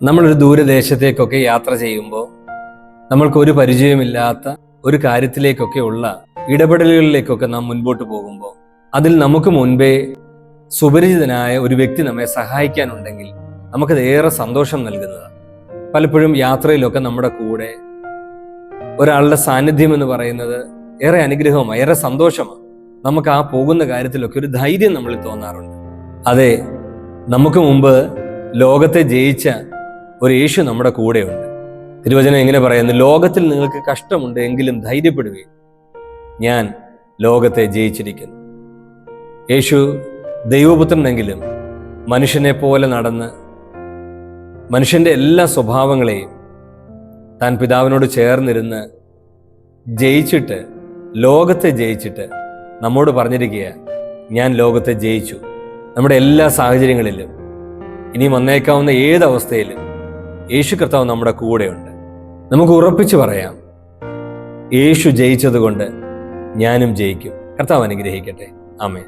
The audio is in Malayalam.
നമ്മളൊരു ദൂരദേശത്തേക്കൊക്കെ യാത്ര ചെയ്യുമ്പോൾ നമ്മൾക്കൊരു പരിചയമില്ലാത്ത ഒരു കാര്യത്തിലേക്കൊക്കെ ഉള്ള ഇടപെടലുകളിലേക്കൊക്കെ നാം മുൻപോട്ട് പോകുമ്പോൾ അതിൽ നമുക്ക് മുൻപേ സുപരിചിതനായ ഒരു വ്യക്തി നമ്മെ സഹായിക്കാനുണ്ടെങ്കിൽ നമുക്കത് ഏറെ സന്തോഷം നൽകുന്നതാണ്. പലപ്പോഴും യാത്രയിലൊക്കെ നമ്മുടെ കൂടെ ഒരാളുടെ സാന്നിധ്യം എന്ന് പറയുന്നത് ഏറെ അനുഗ്രഹമാണ്, ഏറെ സന്തോഷമാണ്. നമുക്ക് ആ പോകുന്ന കാര്യത്തിലൊക്കെ ഒരു ധൈര്യം നമ്മളിൽ തോന്നാറുണ്ട്. അതെ, നമുക്ക് മുമ്പ് ലോകത്തെ ജയിച്ച ഒരു യേശു നമ്മുടെ കൂടെയുണ്ട്. തിരുവചനം എങ്ങനെ പറയുന്നു? ലോകത്തിൽ നിങ്ങൾക്ക് കഷ്ടമുണ്ട്, എങ്കിലും ധൈര്യപ്പെടുകയും ഞാൻ ലോകത്തെ ജയിച്ചിരിക്കുന്നു. യേശു ദൈവപുത്രനെങ്കിലും മനുഷ്യനെ പോലെ നടന്ന് മനുഷ്യന്റെ എല്ലാ സ്വഭാവങ്ങളെയും താൻ പിതാവിനോട് ചേർന്നിരുന്ന് ജയിച്ചിട്ട്, ലോകത്തെ ജയിച്ചിട്ട് നമ്മോട് പറഞ്ഞിരിക്കുക, ഞാൻ ലോകത്തെ ജയിച്ചു. നമ്മുടെ എല്ലാ സാഹചര്യങ്ങളിലും ഇനി വന്നേക്കാവുന്ന ഏതവസ്ഥയിലും യേശു കർത്താവ് നമ്മുടെ കൂടെയുണ്ട്. നമുക്ക് ഉറപ്പിച്ചു പറയാം, യേശു ജയിച്ചതുകൊണ്ട് ഞാനും ജയിക്കും. കർത്താവ് അനുഗ്രഹിക്കട്ടെ. ആമേൻ.